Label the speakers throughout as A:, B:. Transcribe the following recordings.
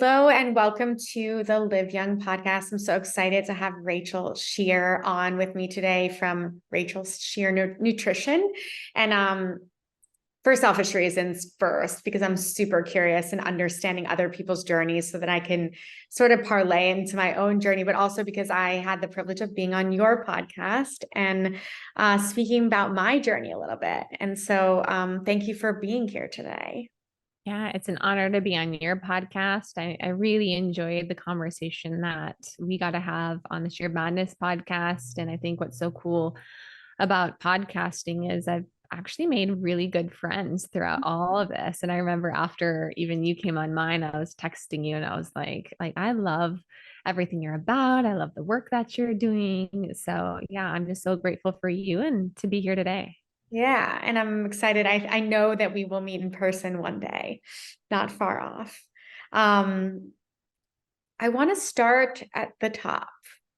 A: Hello and welcome to the Live Young podcast. I'm so excited to have Rachel Shear on with me today from Rachel Shear Nutrition. And for selfish reasons first, because I'm super curious in understanding other people's journeys so that I can sort of parlay into my own journey, but also because I had the privilege of being on your podcast and speaking about my journey a little bit. And so thank you for being here today.
B: Yeah, it's an honor to be on your podcast. I really enjoyed the conversation that we got to have on the Sheer Madness podcast. And I think what's so cool about podcasting is I've actually made really good friends throughout all of this. And I remember after even you came on mine, I was texting you and I was like, I love everything you're about. I love the work that you're doing. So yeah, I'm just so grateful for you and to be here today.
A: Yeah, and I'm excited. I know that we will meet in person one day, not far off. I want to start at the top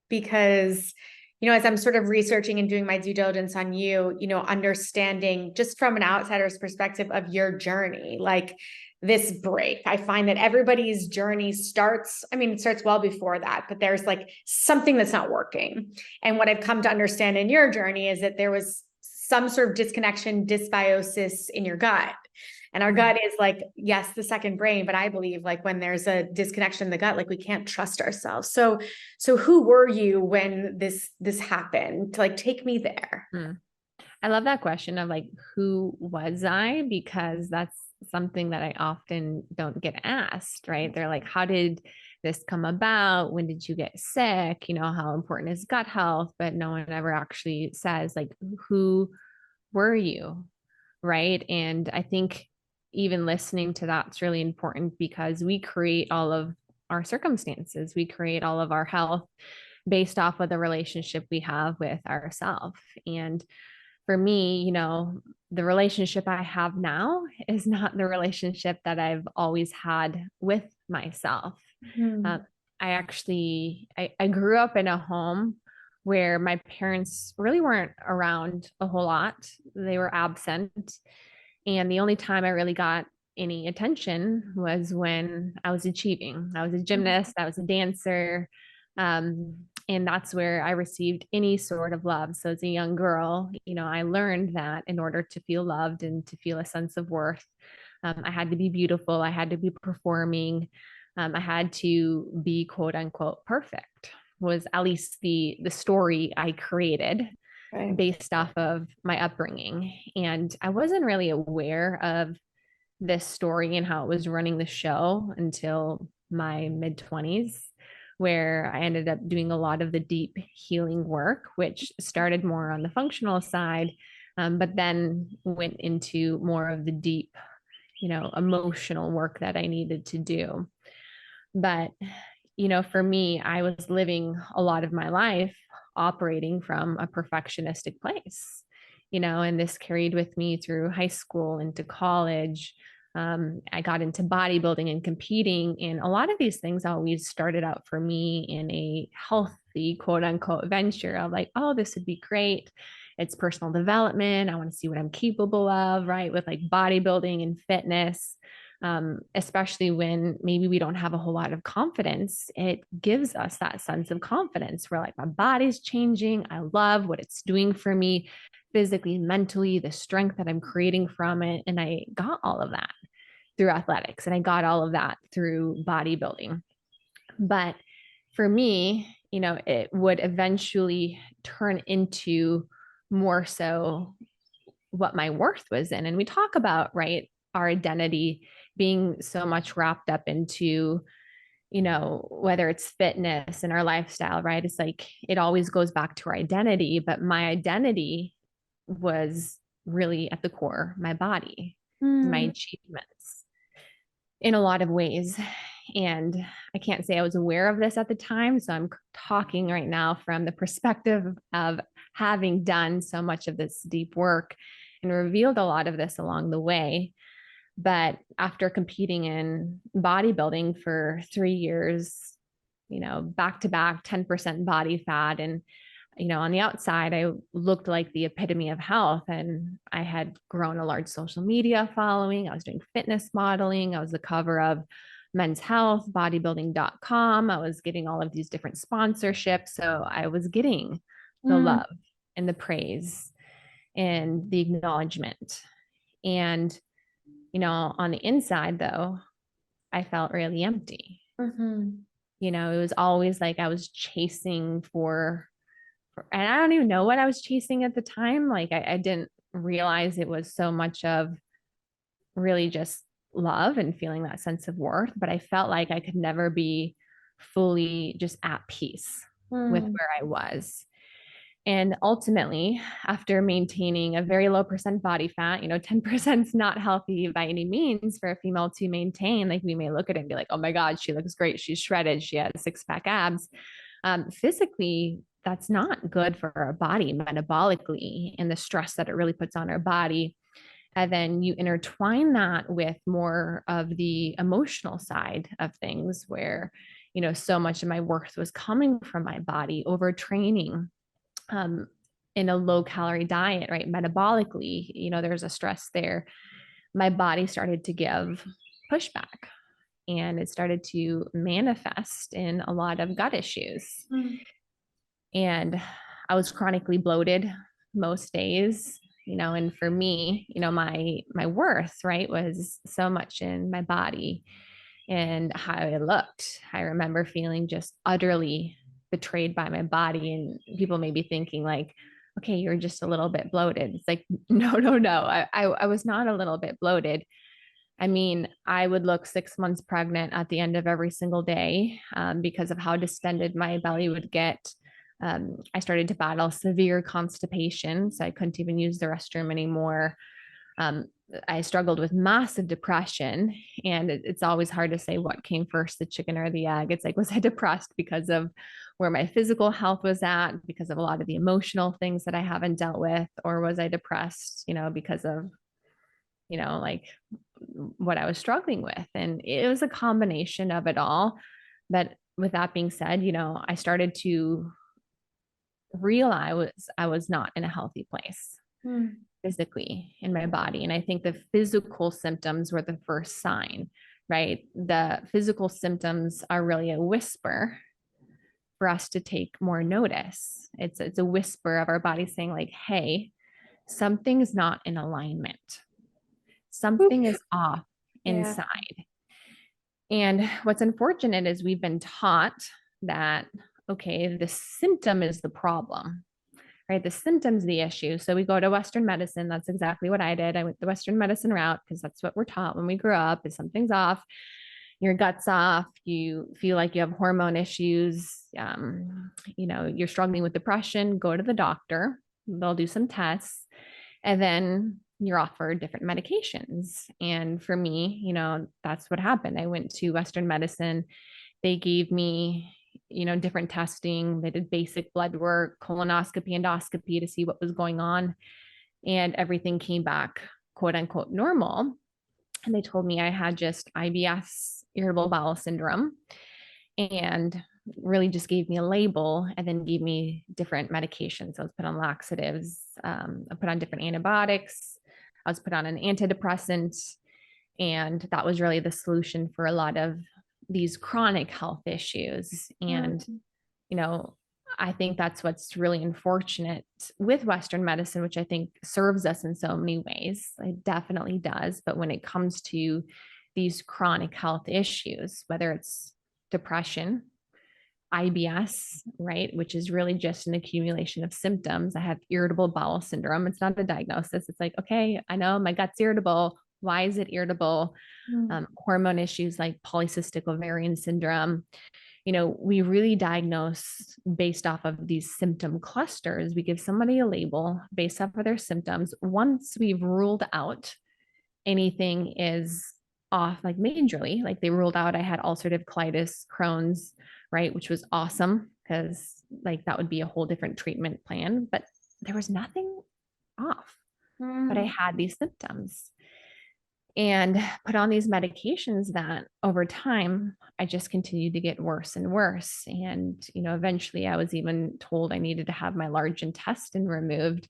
A: because, as I'm sort of researching and doing my due diligence on you, understanding just from an outsider's perspective of your journey, like this break, I find that everybody's journey starts, it starts well before that, but there's like something that's not working. And what I've come to understand in your journey is that there was some sort of disconnection, dysbiosis in your gut. And our gut is like, yes, the second brain, but I believe like when there's a disconnection in the gut, like we can't trust ourselves. So who were you when this happened? Like, take me there.
B: I love that question of like, who was I? Because that's something that I often don't get asked, right? They're like, how did this come about? When did you get sick? How important is gut health? But no one ever actually says, like, who were you? Right. And I think even listening to that's really important because we create all of our circumstances, we create all of our health based off of the relationship we have with ourselves. And for me, the relationship I have now is not the relationship that I've always had with myself.
A: Mm-hmm.
B: I grew up in a home where my parents really weren't around a whole lot. They were absent. And the only time I really got any attention was when I was achieving. I was a gymnast, I was a dancer. And that's where I received any sort of love. So as a young girl, I learned that in order to feel loved and to feel a sense of worth, I had to be beautiful. I had to be performing. I had to be quote unquote perfect was at least the story I created
A: Right.
B: based off of my upbringing. And I wasn't really aware of this story and how it was running the show until my mid 20s, where I ended up doing a lot of the deep healing work, which started more on the functional side, but then went into more of the deep, emotional work that I needed to do. But, for me, I was living a lot of my life operating from a perfectionistic place, and this carried with me through high school into college. I got into bodybuilding and competing. And a lot of these things always started out for me in a healthy, quote unquote, venture of like, oh, this would be great. It's personal development. I want to see what I'm capable of, right? With like bodybuilding and fitness. Especially when maybe we don't have a whole lot of confidence, it gives us that sense of confidence. We're like, my body's changing. I love what it's doing for me physically, mentally, the strength that I'm creating from it. And I got all of that through athletics and I got all of that through bodybuilding. But for me, it would eventually turn into more so what my worth was in. And we talk about, right, our identity being so much wrapped up into, whether it's fitness and our lifestyle, right? It's like it always goes back to our identity, but my identity was really at the core, my body, my
A: Mm.
B: achievements in a lot of ways. And I can't say I was aware of this at the time. So I'm talking right now from the perspective of having done so much of this deep work and revealed a lot of this along the way. But after competing in bodybuilding for 3 years, back to back 10% body fat. And, on the outside, I looked like the epitome of health. And I had grown a large social media following. I was doing fitness modeling. I was the cover of Men's Health, bodybuilding.com. I was getting all of these different sponsorships. So I was getting the
A: Mm.
B: love and the praise and the acknowledgement. And, on the inside, though, I felt really empty.
A: Mm-hmm.
B: It was always like I was chasing and I don't even know what I was chasing at the time. Like I didn't realize it was so much of really just love and feeling that sense of worth, but I felt like I could never be fully just at peace with
A: Mm.
B: where I was. And ultimately, after maintaining a very low percent body fat, 10% is not healthy by any means for a female to maintain. Like we may look at it and be like, oh my God, she looks great. She's shredded. She has six pack abs. Physically, that's not good for our body metabolically and the stress that it really puts on our body. And then you intertwine that with more of the emotional side of things where, so much of my worth was coming from my body, overtraining, um, in a low calorie diet, right? Metabolically, there's a stress there. My body started to give pushback and it started to manifest in a lot of gut issues.
A: Mm.
B: And I was chronically bloated most days, and for me, my worth, right, was so much in my body and how I looked. I remember feeling just utterly betrayed by my body, and people may be thinking like, okay, you're just a little bit bloated. It's like, no, no, no. I was not a little bit bloated. I mean, I would look 6 months pregnant at the end of every single day, because of how distended my belly would get. I started to battle severe constipation, so I couldn't even use the restroom anymore. Um, I struggled with massive depression, and it's always hard to say what came first, the chicken or the egg. It's like, was I depressed because of where my physical health was at, because of a lot of the emotional things that I haven't dealt with, or was I depressed, because of, like what I was struggling with? And it was a combination of it all. But with that being said, I started to realize I was not in a healthy place
A: Mm.
B: physically in my body. And I think the physical symptoms were the first sign, right? The physical symptoms are really a whisper for us to take more notice. It's a whisper of our body saying, like, hey, something's not in alignment.
A: Oop.
B: Something is off
A: Yeah.
B: inside. And what's unfortunate is we've been taught that, okay, the symptom is the problem, right? The symptom's the issue. So we go to Western medicine. That's exactly what I did. I went the Western medicine route because that's what we're taught when we grew up is something's off, your gut's off, you feel like you have hormone issues, you're struggling with depression, go to the doctor, they'll do some tests, and then you're offered different medications. And for me, that's what happened. I went to Western medicine. They gave me, different testing. They did basic blood work, colonoscopy, endoscopy to see what was going on. And everything came back, quote unquote, normal. And they told me I had just IBS, irritable bowel syndrome, and really just gave me a label and then gave me different medications. I was put on laxatives, I put on different antibiotics, I was put on an antidepressant. And that was really the solution for a lot of these chronic health issues. And,
A: Mm.
B: you know, I think that's what's really unfortunate with Western medicine, which I think serves us in so many ways. It definitely does. But when it comes to these chronic health issues, whether it's depression, IBS, right, which is really just an accumulation of symptoms. I have irritable bowel syndrome. It's not a diagnosis. It's like, okay, I know my gut's irritable. Why is it irritable?
A: Mm.
B: Hormone issues like polycystic ovarian syndrome. We really diagnose based off of these symptom clusters. We give somebody a label based off of their symptoms. Once we've ruled out anything is off, like majorly, like they ruled out I had ulcerative colitis, Crohn's, right, which was awesome because like that would be a whole different treatment plan, but there was nothing off, but I
A: Mm.
B: had these symptoms and put on these medications that over time I just continued to get worse and worse. And eventually I was even told I needed to have my large intestine removed,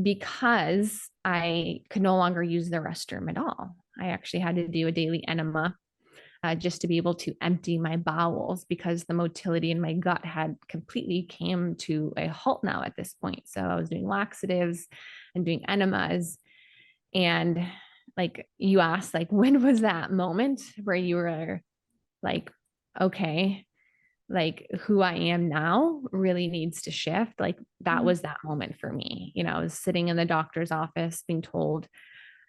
B: because I could no longer use the restroom at all. I actually had to do a daily enema just to be able to empty my bowels, because the motility in my gut had completely came to a halt now at this point. So I was doing laxatives and doing enemas. And like you asked, like, when was that moment where you were like, okay, like who I am now really needs to shift? Like that was that moment for me. I was sitting in the doctor's office being told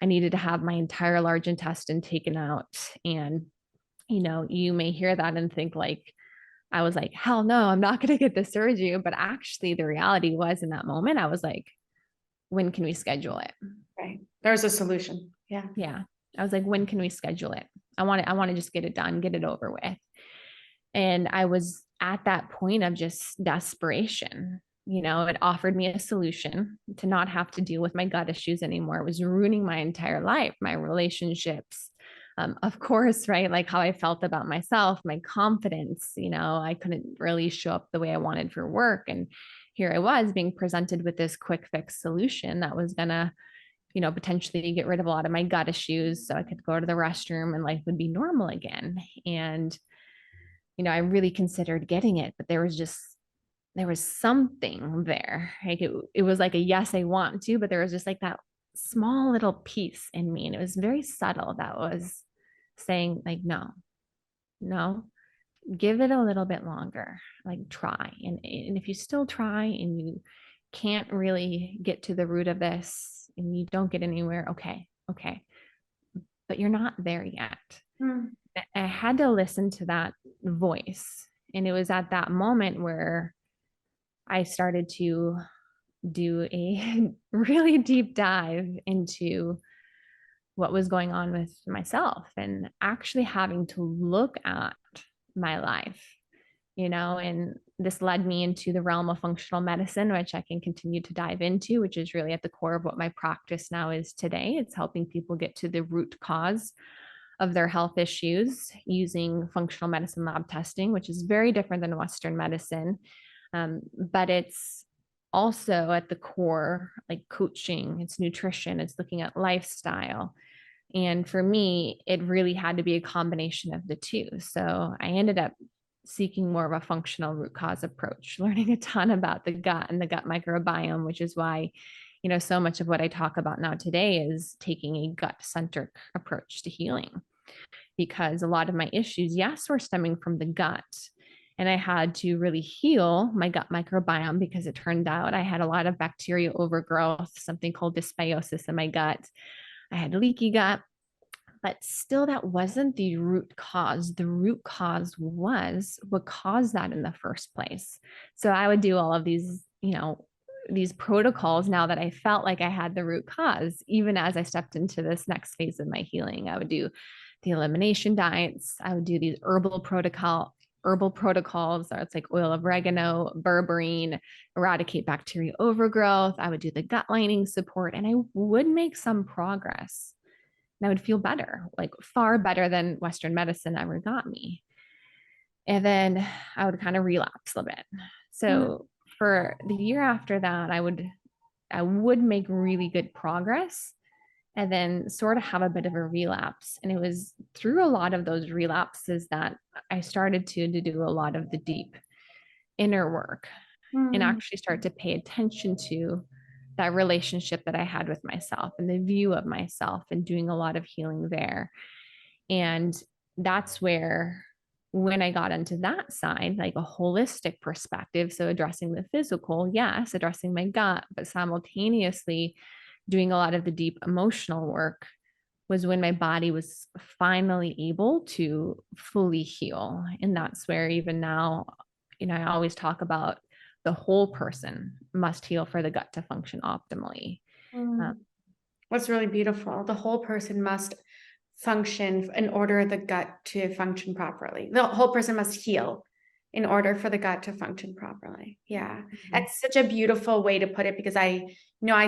B: I needed to have my entire large intestine taken out. And, you may hear that and think like, I was like, hell no, I'm not going to get the surgery. But actually, the reality was in that moment, I was like, when can we schedule it?
A: Right. There's a solution. Yeah.
B: Yeah. I was like, when can we schedule it? I want to just get it done, get it over with. And I was at that point of just desperation. It offered me a solution to not have to deal with my gut issues anymore. It was ruining my entire life, my relationships, of course, right? Like how I felt about myself, my confidence. I couldn't really show up the way I wanted for work. And here I was being presented with this quick fix solution that was going to, potentially get rid of a lot of my gut issues so I could go to the restroom and life would be normal again. And I really considered getting it, but there was something there. Like it was like a yes, I want to, but there was just like that small little piece in me. And it was very subtle that was saying, like, no, no, give it a little bit longer, like try. And if you still try and you can't really get to the root of this and you don't get anywhere, okay, okay. But you're not there yet.
A: Mm.
B: I had to listen to that voice. And it was at that moment where I started to do a really deep dive into what was going on with myself and actually having to look at my life, and this led me into the realm of functional medicine, which I can continue to dive into, which is really at the core of what my practice now is today. It's helping people get to the root cause of their health issues using functional medicine lab testing, which is very different than Western medicine. But it's also at the core, like coaching, it's nutrition, it's looking at lifestyle. And for me, it really had to be a combination of the two. So I ended up seeking more of a functional root cause approach, learning a ton about the gut and the gut microbiome, which is why, so much of what I talk about now today is taking a gut centric approach to healing, because a lot of my issues, yes, were stemming from the gut. And I had to really heal my gut microbiome because it turned out I had a lot of bacteria overgrowth, something called dysbiosis in my gut. I had leaky gut, but still that wasn't the root cause. The root cause was what caused that in the first place. So I would do all of these, these protocols now that I felt like I had the root cause. Even as I stepped into this next phase of my healing, I would do the elimination diets. I would do these herbal protocols. So it's like oil of oregano, berberine, eradicate bacteria overgrowth. I would do the gut lining support, and I would make some progress. And I would feel better, like far better than Western medicine ever got me. And then I would kind of relapse a little bit. So for the year after that, I would make really good progress and then sort of have a bit of a relapse. And it was through a lot of those relapses that I started to do a lot of the deep inner work and actually start to pay attention to that relationship that I had with myself and the view of myself and doing a lot of healing there. And that's where, when I got into that side, like a holistic perspective, so addressing the physical, yes, addressing my gut, but simultaneously doing a lot of the deep emotional work, was when my body was finally able to fully heal. And that's where even now, I always talk about the whole person must heal for the gut to function optimally.
A: What's really beautiful, the whole person must function in order the gut to function properly. The whole person must heal in order for the gut to function properly. Yeah. That's such a beautiful way to put it, because I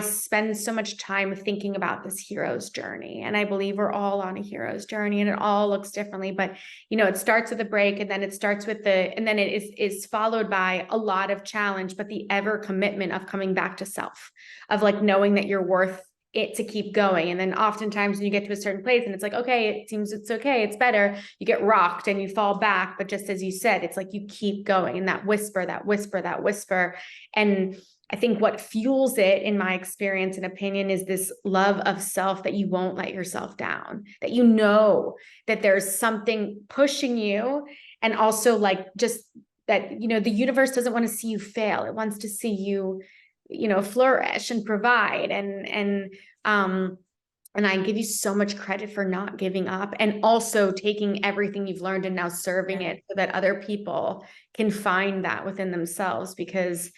A: spend so much time thinking about this hero's journey, and I believe we're all on a hero's journey, and it all looks differently, but it starts with a break, and then it starts with and then it is followed by a lot of challenge, but the ever commitment of coming back to self, of like knowing that you're worth it to keep going. And then oftentimes when you get to a certain place and it's like, okay, it seems it's okay, it's better, you get rocked and you fall back. But just as you said, it's like you keep going, and that whisper, that whisper, that whisper. And I think what fuels it, in my experience and opinion, is this love of self, that you won't let yourself down, that you know that there's something pushing you. And also, like, just that, you know, the universe doesn't want to see you fail. It wants to see you, you know, flourish and provide. And I give you so much credit for not giving up, and also taking everything you've learned and now serving it so that other people can find that within themselves. Because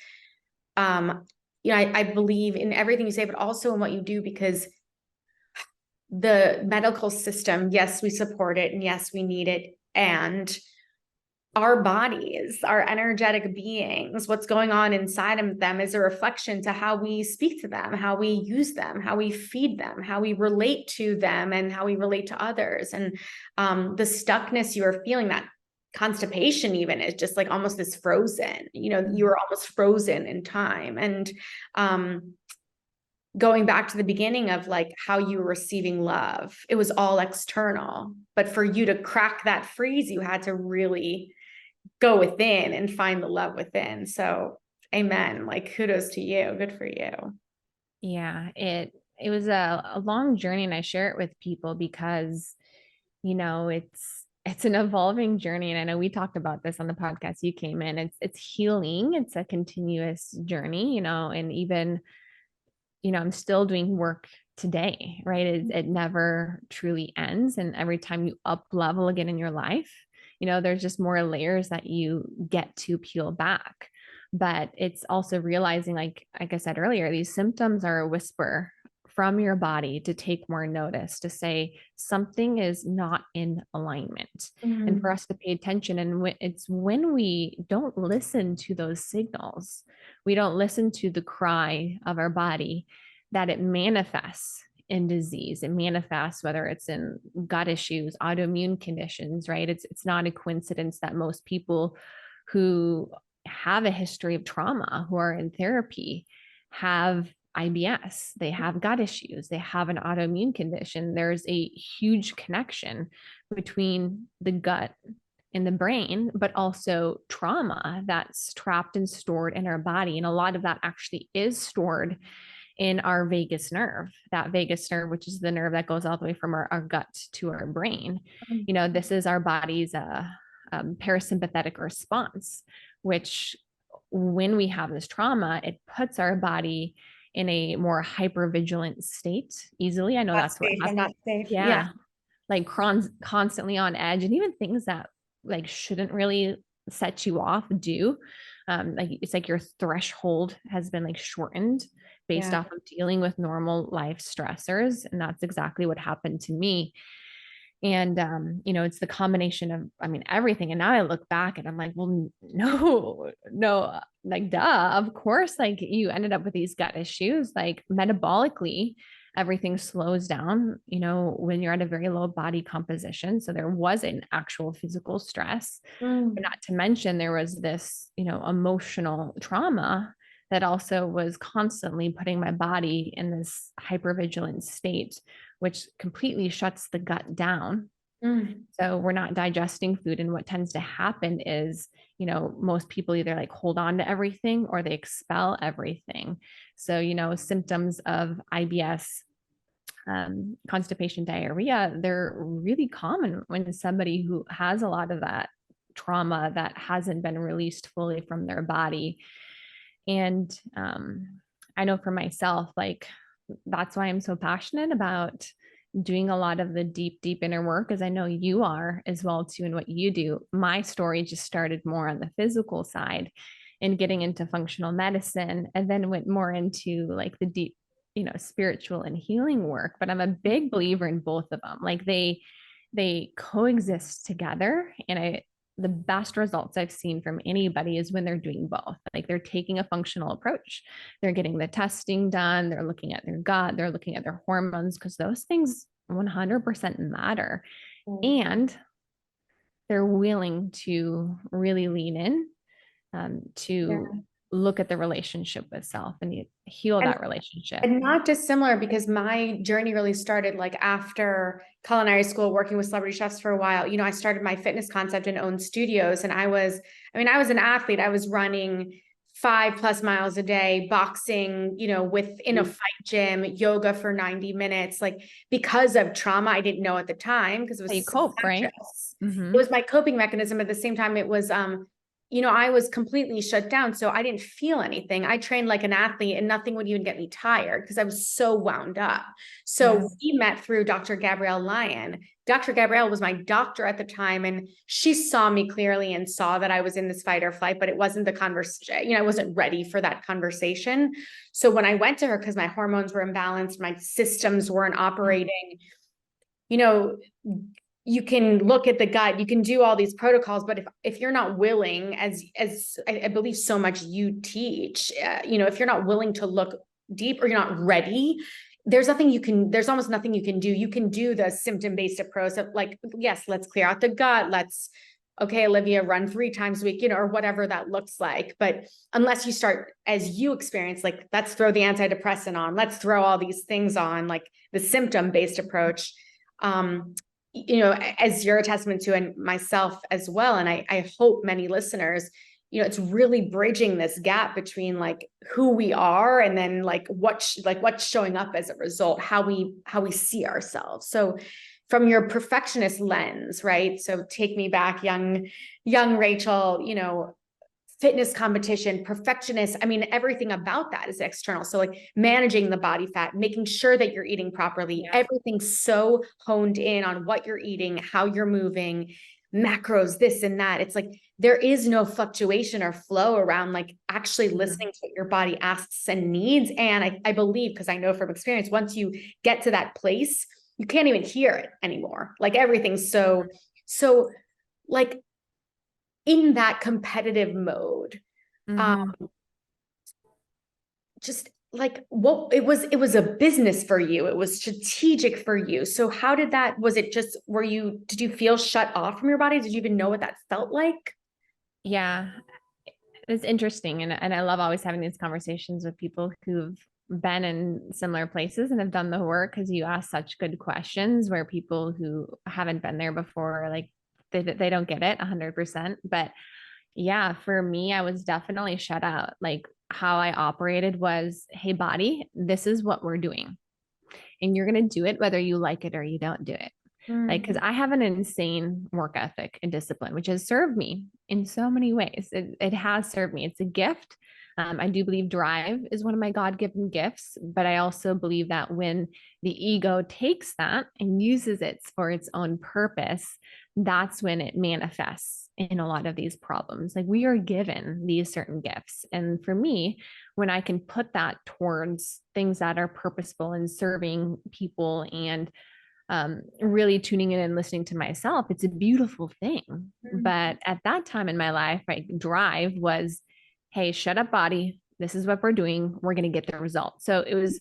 A: you know, I believe in everything you say, but also in what you do, because the medical system, yes, we support it, and yes, we need it. And our bodies, our energetic beings, what's going on inside of them is a reflection to how we speak to them, how we use them, how we feed them, how we relate to them, and how we relate to others. And the stuckness you are feeling, that constipation even, is just like almost this frozen, you know, you're almost frozen in time. And going back to the beginning of like how you were receiving love, it was all external. But for you to crack that freeze, you had to really go within and find the love within. So amen. Like, kudos to you. Good for you.
B: Yeah, it was a long journey, and I share it with people because, you know, it's an evolving journey. And I know we talked about this on the podcast you came in. It's healing. It's a continuous journey, you know, and even, you know, I'm still doing work today, right? It never truly ends. And every time you up level again in your life, you know, there's just more layers that you get to peel back. But it's also realizing, like I said earlier, these symptoms are a whisper from your body to take more notice, to say something is not in alignment, and for us to pay attention. And it's when we don't listen to those signals, we don't listen to the cry of our body, that it manifests in disease. It manifests whether it's in gut issues, autoimmune conditions, right? It's not a coincidence that most people who have a history of trauma, who are in therapy, have IBS, they have gut issues, they have an autoimmune condition. There's a huge connection between the gut in the brain, but also trauma that's trapped and stored in our body. And a lot of that actually is stored in our vagus nerve, that vagus nerve, which is the nerve that goes all the way from our gut to our brain. You know, this is our body's parasympathetic response, which when we have this trauma, it puts our body in a more hypervigilant state easily. I know that's what happens.
A: I'm not safe.
B: Yeah. Like constantly on edge, and even things that like shouldn't really set you off do. Like it's like your threshold has been like shortened based off of dealing with normal life stressors. And that's exactly what happened to me. And you know, it's the combination of, I mean, everything. And now I look back and I'm like, well, no, like, duh, of course, like you ended up with these gut issues, like metabolically, everything slows down, you know, when you're at a very low body composition. So there was an actual physical stress, but not to mention there was this, you know, emotional trauma that also was constantly putting my body in this hypervigilant state, which completely shuts the gut down. So we're not digesting food. And what tends to happen is, you know, most people either like hold on to everything or they expel everything. So, you know, symptoms of IBS, constipation, diarrhea, they're really common when somebody who has a lot of that trauma that hasn't been released fully from their body. And I know for myself, like, that's why I'm so passionate about doing a lot of the deep inner work, as I know you are as well too, in what you do. My story just started more on the physical side and getting into functional medicine, and then went more into like the deep, you know, spiritual and healing work. But I'm a big believer in both of them. Like they coexist together. And the best results I've seen from anybody is when they're doing both. Like they're taking a functional approach. They're getting the testing done. They're looking at their gut. They're looking at their hormones, because those things 100% matter. And they're willing to really lean in to look at the relationship with self and you heal
A: And
B: that relationship.
A: And not dissimilar, because my journey really started like after culinary school, working with celebrity chefs for a while. You know, I started my fitness concept and owned studios. And I was an athlete. I was running 5+ miles a day, boxing, you know, within a fight gym, yoga for 90 minutes, like because of trauma. I didn't know at the time because it
B: How you
A: was
B: cope, right?
A: subconscious. It
B: Mm-hmm.
A: was my coping mechanism. At the same time, it was, you know, I was completely shut down. So I didn't feel anything. I trained like an athlete and nothing would even get me tired because I was so wound up. So
B: Yes.
A: we met through Dr. Gabrielle Lyon. Dr. Gabrielle was my doctor at the time, and she saw me clearly and saw that I was in this fight or flight, but it wasn't the conversation. You know, I wasn't ready for that conversation. So when I went to her, because my hormones were imbalanced, my systems weren't operating, you know, you can look at the gut, you can do all these protocols, but if you're not willing, as I believe so much you teach, you know, if you're not willing to look deep or you're not ready, there's almost nothing you can do. You can do the symptom-based approach of like, yes, let's clear out the gut. Okay, Olivia, run 3 times a week, you know, or whatever that looks like. But unless you start, as you experience, like, let's throw the antidepressant on, let's throw all these things on, like the symptom-based approach, you know, as you're a testament to, and myself as well. And I hope many listeners, you know, it's really bridging this gap between like who we are and then like what's showing up as a result, how we see ourselves. So from your perfectionist lens, right? So take me back, young Rachel, you know, fitness competition, perfectionist. I mean, everything about that is external. So like managing the body fat, making sure that you're eating properly, everything's so honed in on what you're eating, how you're moving, macros, this and that. It's like there is no fluctuation or flow around like actually listening to what your body asks and needs. And I believe, because I know from experience, once you get to that place, you can't even hear it anymore. Like everything's so like in that competitive mode.
B: Mm-hmm.
A: Just like what it was a business for you, it was strategic for you. So how did that, was it just, did you feel shut off from your body? Did you even know what that felt like?
B: Yeah, it's interesting. And I love always having these conversations with people who've been in similar places and have done the work because you ask such good questions where people who haven't been there before, like they don't get it 100%. But yeah, for me, I was definitely shut out. Like how I operated was, hey, body, this is what we're doing. And you're going to do it whether you like it or you don't do it. Like, because I have an insane work ethic and discipline, which has served me in so many ways. It has served me. It's a gift. I do believe drive is one of my God given gifts, but I also believe that when the ego takes that and uses it for its own purpose, that's when it manifests in a lot of these problems. Like we are given these certain gifts. And for me, when I can put that towards things that are purposeful and serving people and really tuning in and listening to myself, it's a beautiful thing. But at that time in my life, right, drive was, hey, shut up, body. This is what we're doing. We're going to get the result. So it was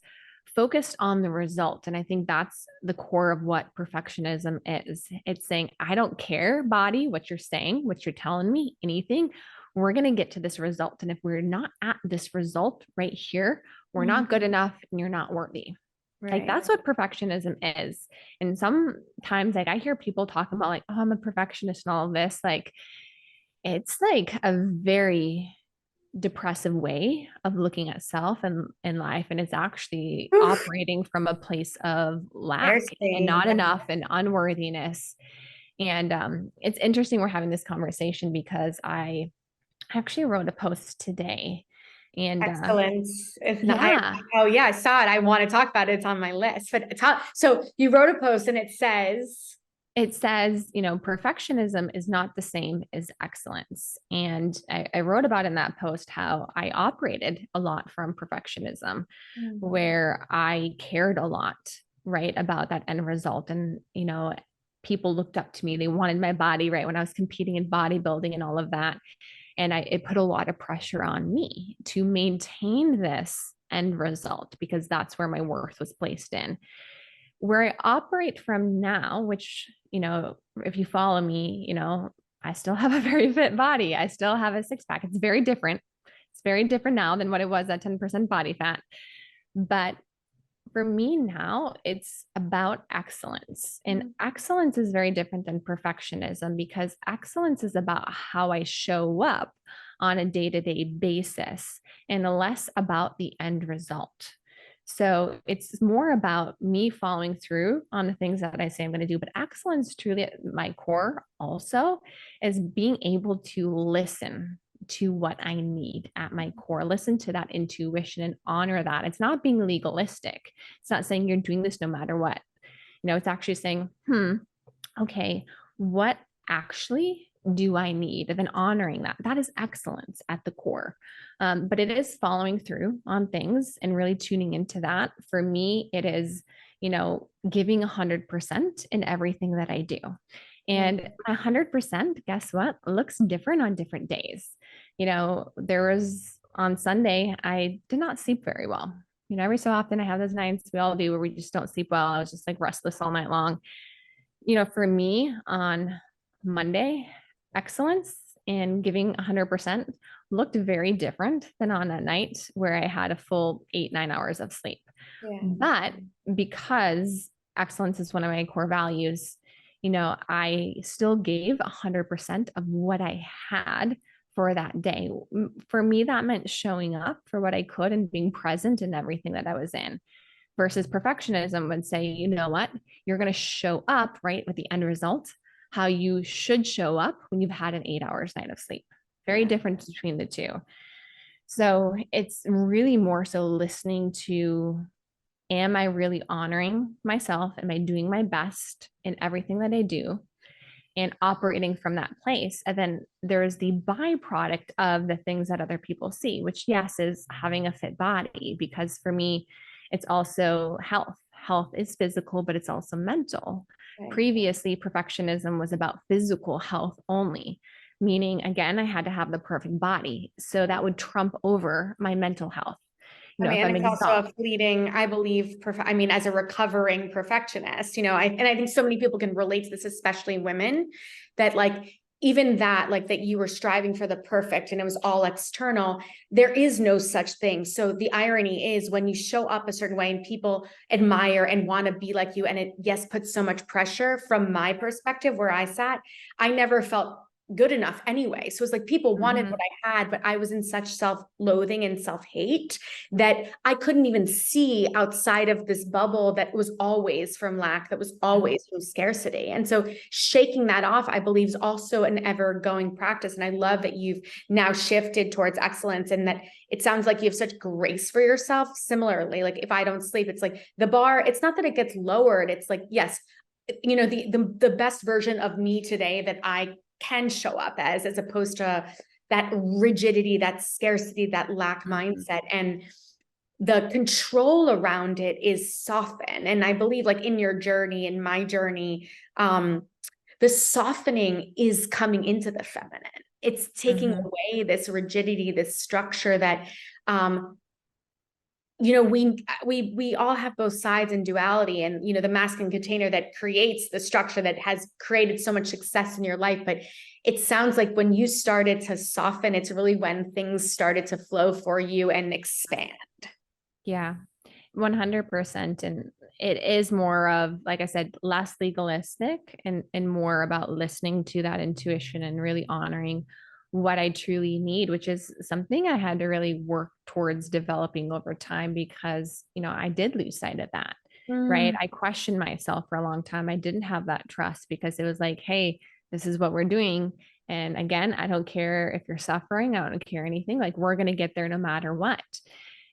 B: focused on the result. And I think that's the core of what perfectionism is. It's saying, I don't care, body, what you're saying, what you're telling me, anything. We're going to get to this result. And if we're not at this result right here, we're not good enough and you're not worthy. Like
A: Right.
B: that's what perfectionism is. And sometimes like I hear people talking about like, oh, I'm a perfectionist and all of this. Like it's like a very depressive way of looking at self and in life. And it's actually
A: Oof,
B: operating from a place of lack and
A: scarcity.
B: not enough and unworthiness. And it's interesting we're having this conversation because I actually wrote a post today. And
A: Excellent. If not,
B: yeah,
A: oh yeah, I saw it. I want to talk about it. It's on my list. But so you wrote a post and it says,
B: it says, perfectionism is not the same as excellence. And I wrote about in that post how I operated a lot from perfectionism, where I cared a lot, right, about that end result. And, people looked up to me. They wanted my body, right, when I was competing in bodybuilding and all of that. And it put a lot of pressure on me to maintain this end result because that's where my worth was placed in. Where I operate from now, which, if you follow me, I still have a very fit body. I still have a 6-pack. It's very different It's very different now than what it was at 10% body fat. But for me now, it's about excellence. And excellence is very different than perfectionism because excellence is about how I show up on a day to day basis and less about the end result. So it's more about me following through on the things that I say I'm going to do. But excellence, truly at my core, also is being able to listen to what I need at my core, listen to that intuition and honor that. It's not being legalistic. It's not saying you're doing this no matter what. It's actually saying, okay, what actually do I need? And then honoring that. That is excellence at the core. But it is following through on things and really tuning into that. For me, it is, giving 100% in everything that I do. And 100%, guess what? Looks different on different days. There was on Sunday, I did not sleep very well. Every so often I have those nights we all do where we just don't sleep well. I was just like restless all night long. For me on Monday, excellence and giving 100% looked very different than on a night where I had a full 8-9 hours of sleep. Yeah. But because excellence is one of my core values, I still gave 100% of what I had for that day. For me, that meant showing up for what I could and being present in everything that I was in. Versus perfectionism would say, you know what, you're going to show up right with the end result, how you should show up when you've had an 8 hours night of sleep. Very different between the two. So it's really more so listening to, am I really honoring myself? Am I doing my best in everything that I do? And operating from that place. And then there's the byproduct of the things that other people see, which, yes, is having a fit body. Because for me, it's also health. Health is physical, but it's also mental. Right. Previously, perfectionism was about physical health only, meaning, again, I had to have the perfect body. So that would trump over my mental health.
A: And it's also a fleeting, I believe, as a recovering perfectionist, and I think so many people can relate to this, especially women, that even that, that you were striving for the perfect and it was all external, there is no such thing. So the irony is when you show up a certain way and people admire and want to be like you, and it, yes, puts so much pressure. From my perspective, where I sat, I never felt good enough anyway. So it's like people wanted what I had, but I was in such self-loathing and self-hate that I couldn't even see outside of this bubble that was always from lack, that was always from scarcity. And so shaking that off, I believe, is also an ever-going practice. And I love that you've now shifted towards excellence and that it sounds like you have such grace for yourself. Similarly, if I don't sleep, it's like the bar, it's not that it gets lowered. It's like, yes, the best version of me today that I can show up as opposed to that rigidity, that scarcity, that lack mindset. And the control around it is softened. And I believe in your journey, in my journey, the softening is coming into the feminine. It's taking away this rigidity, this structure that, we all have both sides in duality, and, the masculine container that creates the structure that has created so much success in your life. But it sounds like when you started to soften, it's really when things started to flow for you and expand.
B: Yeah, 100%. And it is more of, like I said, less legalistic and more about listening to that intuition and really honoring what I truly need, which is something I had to really work towards developing over time because, I did lose sight of that, right? I questioned myself for a long time. I didn't have that trust because it was like, hey, this is what we're doing. And again, I don't care if you're suffering. I don't care anything. We're going to get there no matter what.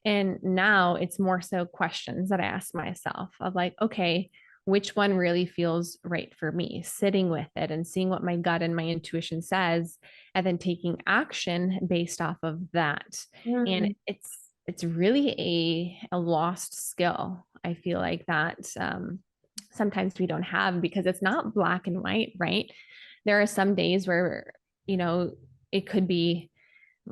B: And now it's more so questions that I ask myself of okay, which one really feels right for me, sitting with it and seeing what my gut and my intuition says, and then taking action based off of that. And it's really a lost skill. I feel like that sometimes we don't have because it's not black and white, right? There are some days where, it could be,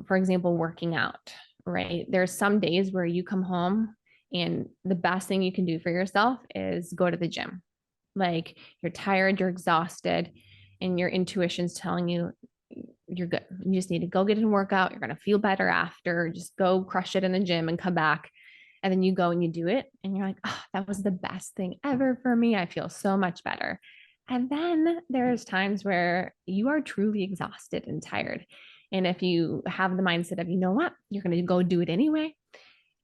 B: for example, working out, right? There's some days where you come home and the best thing you can do for yourself is go to the gym. You're tired, you're exhausted, and your intuition's telling you you're good. You just need to go get a workout. You're going to feel better after. Just go crush it in the gym and come back. And then you go and you do it. And you're like, oh, that was the best thing ever for me. I feel so much better. And then there's times where you are truly exhausted and tired. And if you have the mindset of, you know what, you're going to go do it anyway,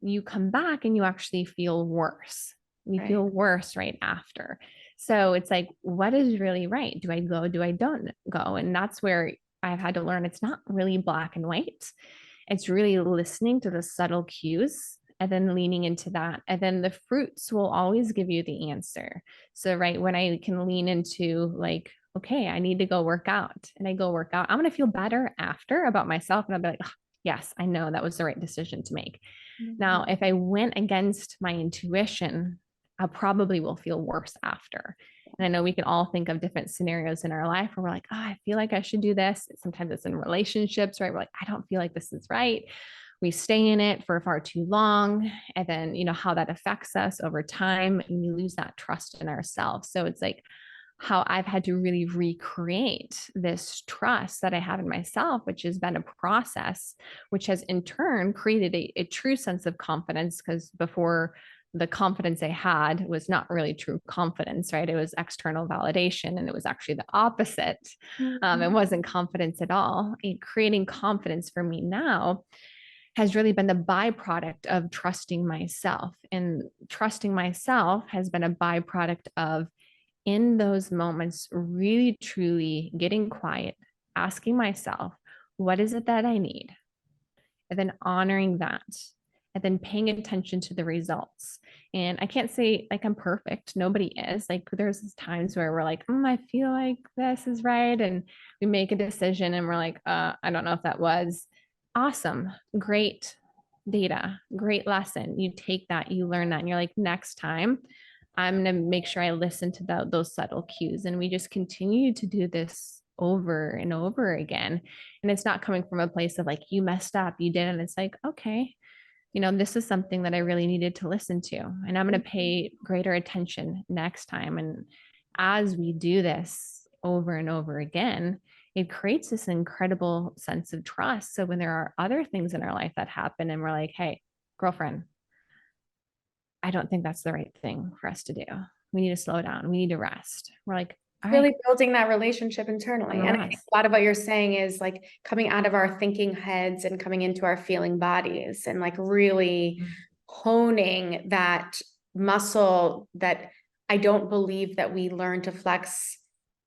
B: you come back and you actually feel worse. You feel worse right after. So it's like, what is really right? Do I go? Do I don't go? And that's where I've had to learn it's not really black and white. It's really listening to the subtle cues and then leaning into that. And then the fruits will always give you the answer. So, right, when I can lean into like, okay, I need to go work out and I go work out, I'm going to feel better after about myself. And I'll be like, oh, yes, I know that was the right decision to make. Now, if I went against my intuition, I probably will feel worse after. And I know we can all think of different scenarios in our life where we're like, oh, I feel like I should do this. Sometimes it's in relationships, right? We're like, I don't feel like this is right. We stay in it for far too long. And then, how that affects us over time, and we lose that trust in ourselves. So it's like, how I've had to really recreate this trust that I have in myself, which has been a process, which has in turn created a true sense of confidence. Because before, the confidence I had was not really true confidence, right? It was external validation, and it was actually the opposite. It wasn't confidence at all. And creating confidence for me now has really been the byproduct of trusting myself. And trusting myself has been a byproduct of, in those moments, really truly getting quiet, asking myself, what is it that I need? And then honoring that, and then paying attention to the results. And I can't say like I'm perfect. Nobody is. Like there's times where we're like, I feel like this is right. And we make a decision and we're like, I don't know if that was awesome. Great data, great lesson. You take that, you learn that, and you're like, next time, I'm going to make sure I listen to those subtle cues. And we just continue to do this over and over again. And it's not coming from a place of like, you messed up, you didn't. It's like, okay, this is something that I really needed to listen to. And I'm going to pay greater attention next time. And as we do this over and over again, it creates this incredible sense of trust. So when there are other things in our life that happen and we're like, hey, girlfriend, I don't think that's the right thing for us to do. We need to slow down. We need to rest. We're like, all
A: Really
B: right,
A: building that relationship internally. And I think a lot of what you're saying is like coming out of our thinking heads and coming into our feeling bodies, and like really honing that muscle that I don't believe that we learn to flex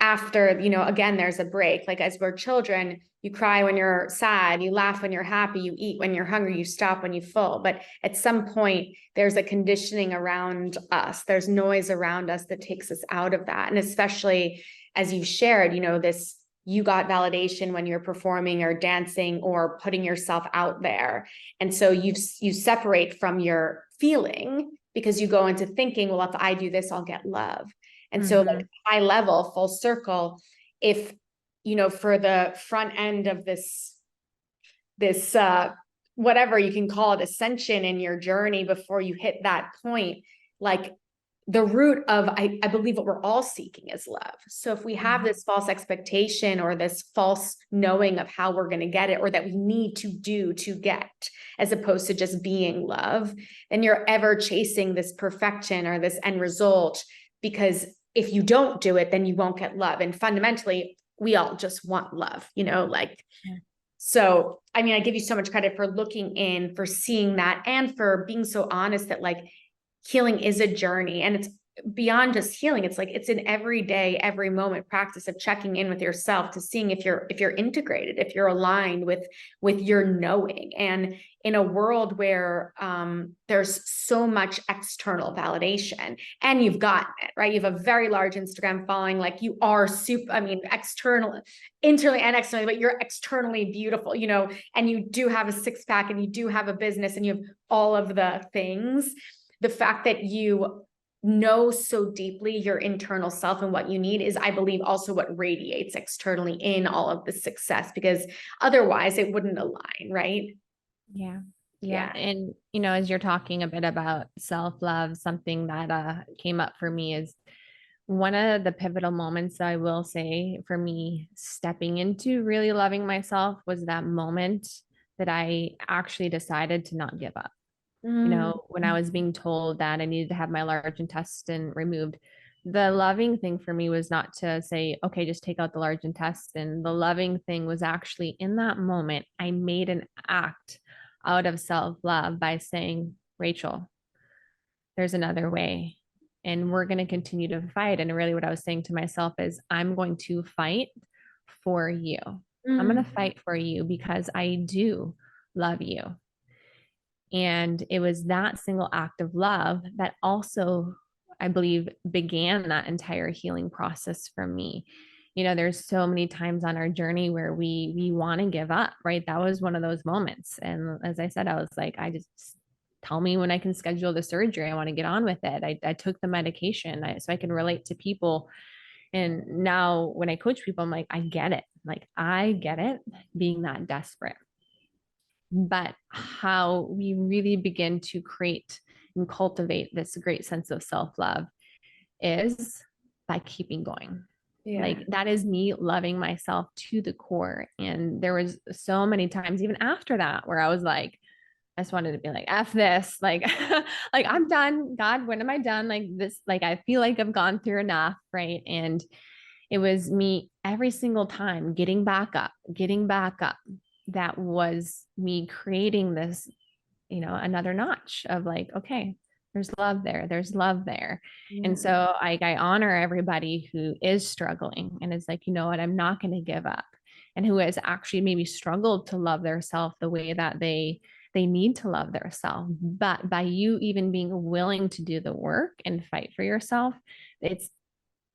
A: after, again, there's a break. Like as we're children, you cry when you're sad, you laugh when you're happy, you eat when you're hungry, you stop when you're full. But at some point, there's a conditioning around us. There's noise around us that takes us out of that. And especially as you shared, this, you got validation when you're performing or dancing or putting yourself out there. And so you separate from your feeling because you go into thinking, well, if I do this, I'll get love. And so like high level, full circle, if, for the front end of this whatever you can call it, ascension in your journey before you hit that point, like the root of, I believe what we're all seeking is love. So if we have this false expectation or this false knowing of how we're going to get it, or that we need to do to get, as opposed to just being love, then you're ever chasing this perfection or this end result, because if you don't do it, then you won't get love. And fundamentally, we all just want love, So, I mean, I give you so much credit for looking in, for seeing that, and for being so honest that like healing is a journey, and it's beyond just healing. It's like, it's an everyday, every moment practice of checking in with yourself to seeing if you're integrated, if you're aligned with your knowing. And in a world where there's so much external validation, and you've gotten it, right? You have a very large Instagram following, like you are external, internally and externally, but you're externally beautiful, and you do have a six pack, and you do have a business, and you have all of the things. The fact that you know so deeply your internal self and what you need is, I believe, also what radiates externally in all of the success, because otherwise it wouldn't align, right?
B: Yeah. And, as you're talking a bit about self-love, something that came up for me is One of the pivotal moments I will say for me stepping into really loving myself was that moment that I actually decided to not give up.
A: Mm.
B: When I was being told that I needed to have my large intestine removed, the loving thing for me was not to say, okay, just take out the large intestine. The loving thing was actually in that moment, I made an act out of self love by saying, Rachel, there's another way. And we're going to continue to fight. And really, what I was saying to myself is, I'm going to fight for you. I'm going
A: Mm.
B: to fight for you because I do love you. And it was that single act of love that also, I believe, began that entire healing process for me. There's so many times on our journey where we want to give up, right? That was one of those moments. And as I said, I was like, I just tell me when I can schedule the surgery. I want to get on with it. I took the medication so I can relate to people. And now when I coach people, I'm like, I get it. Like, I get it being that desperate. But how we really begin to create and cultivate this great sense of self love is by keeping going.
A: Yeah.
B: Like, that is me loving myself to the core. And there was so many times even after that where I was like, I just wanted to be like, F this, like, like I'm done. God, when am I done? Like this, like I feel like I've gone through enough. Right. And it was me every single time getting back up, getting back up. That was me creating this, another notch of like, okay, there's love there, there's love there.
A: Yeah.
B: And so I honor everybody who is struggling and is like, you know what, I'm not going to give up. And who has actually maybe struggled to love their self the way that they need to love their self. But by you even being willing to do the work and fight for yourself, it's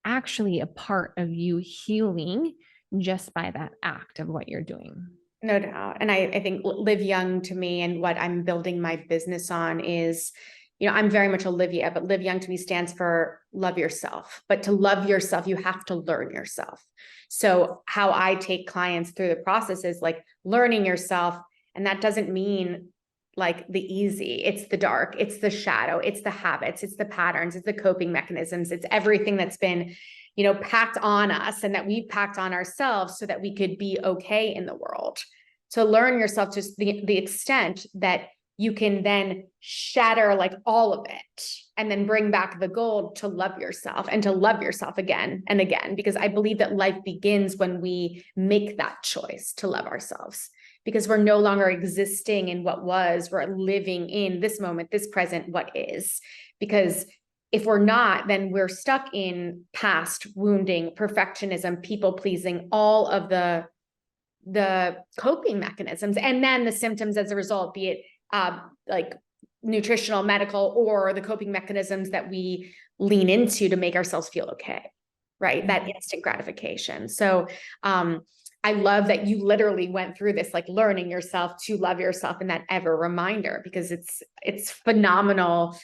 B: actually a part of you healing just by that act of what you're doing.
A: No doubt. And I think live young to me and what I'm building my business on is, I'm very much Olivia, but live young to me stands for love yourself. But to love yourself, you have to learn yourself. So how I take clients through the process is like learning yourself. And that doesn't mean like the easy, it's the dark, it's the shadow, it's the habits, it's the patterns, it's the coping mechanisms, it's everything that's been packed on us and that we packed on ourselves so that we could be okay in the world. To learn yourself to the extent that you can then shatter like all of it and then bring back the gold to love yourself and to love yourself again and again, because I believe that life begins when we make that choice to love ourselves, because we're no longer existing in what was, we're living in this moment, this present, what is. Because if we're not, then we're stuck in past wounding, perfectionism, people pleasing, all of the coping mechanisms, and then the symptoms as a result, be it like nutritional, medical, or the coping mechanisms that we lean into to make ourselves feel okay, right? That instant gratification. So I love that you literally went through this, like learning yourself to love yourself, and that ever reminder, because it's phenomenal.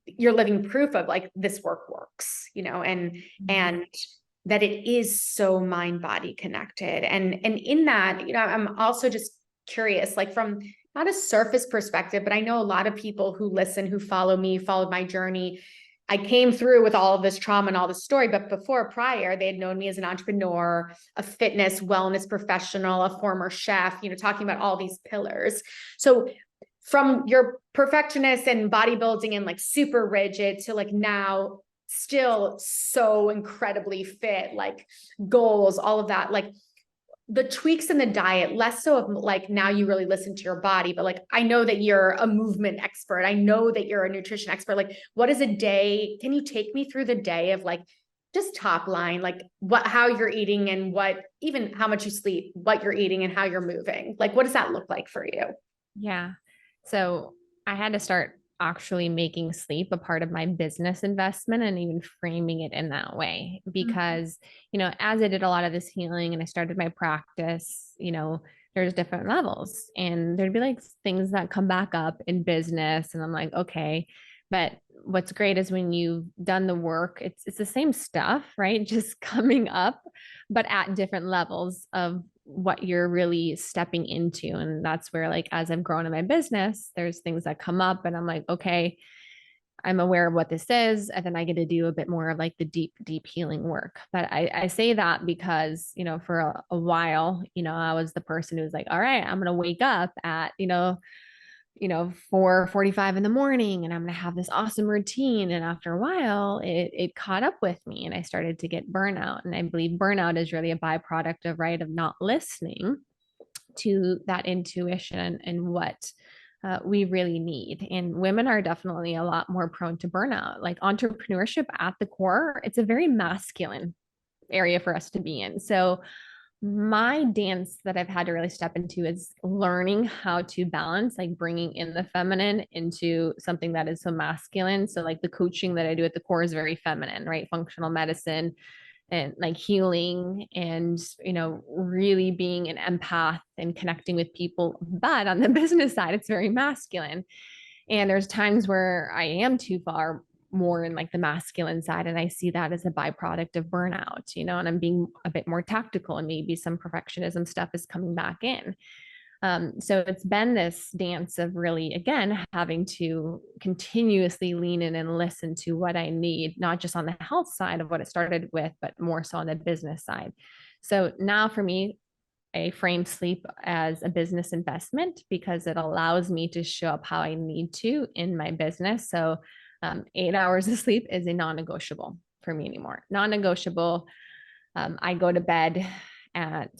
A: You're living proof of like this work works, and that it is so mind body connected. And in that, I'm also just curious, like from not a surface perspective, but I know a lot of people who listen, who follow me, followed my journey. I came through with all of this trauma and all this story, but prior, they had known me as an entrepreneur, a fitness, wellness professional, a former chef, talking about all these pillars. So from your perfectionist and bodybuilding and like super rigid to like now still so incredibly fit, like goals, all of that, like the tweaks in the diet, less so of like now you really listen to your body, but like I know that you're a movement expert. I know that you're a nutrition expert. Like, what is a day? Can you take me through the day of like just top line, like how you're eating and even how much you sleep, what you're eating and how you're moving? Like, what does that look like for you?
B: Yeah. So I had to start actually making sleep a part of my business investment and even framing it in that way. Because, as I did a lot of this healing and I started my practice, there's different levels and there'd be like things that come back up in business. And I'm like, okay. But what's great is when you've done the work, it's the same stuff, right? Just coming up, but at different levels of what you're really stepping into. And that's where, like, as I've grown in my business, there's things that come up and I'm like, okay, I'm aware of what this is, and then I get to do a bit more of like the deep healing work. But I say that because, for a while, I was the person who was like, all right, I'm going to wake up at, 4:45 in the morning, and I'm going to have this awesome routine. And after a while, it caught up with me, and I started to get burnout. And I believe burnout is really a byproduct of, right, of not listening to that intuition and what we really need. And women are definitely a lot more prone to burnout. Like entrepreneurship at the core, it's a very masculine area for us to be in. So my dance that I've had to really step into is learning how to balance, like bringing in the feminine into something that is so masculine. So like the coaching that I do at the core is very feminine, right? Functional medicine and like healing and, really being an empath and connecting with people. But on the business side, it's very masculine. And there's times where I am too far more in like the masculine side. And I see that as a byproduct of burnout, and I'm being a bit more tactical, and maybe some perfectionism stuff is coming back in. So it's been this dance of really, again, having to continuously lean in and listen to what I need, not just on the health side of what it started with, but more so on the business side. So now for me, I frame sleep as a business investment because it allows me to show up how I need to in my business. So 8 hours of sleep is a non-negotiable for me anymore. Non-negotiable. I go to bed at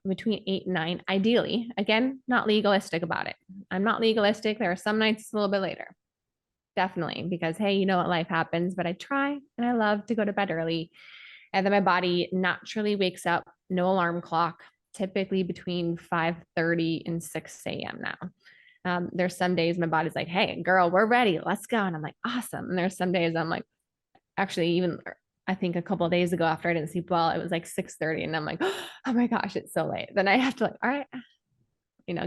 B: between 8 and 9, ideally. Again, not legalistic about it. I'm not legalistic. There are some nights it's a little bit later. Definitely, because hey, you know what, life happens, but I try and I love to go to bed early. And then my body naturally wakes up, no alarm clock, typically between 5:30 and 6 a.m. now. There's some days my body's like, hey, girl, we're ready. Let's go. And I'm like, awesome. And there's some days I'm like, actually, even I think a couple of days ago after I didn't sleep well, it was like 6:30. And I'm like, oh my gosh, it's so late. Then I have to like, all right,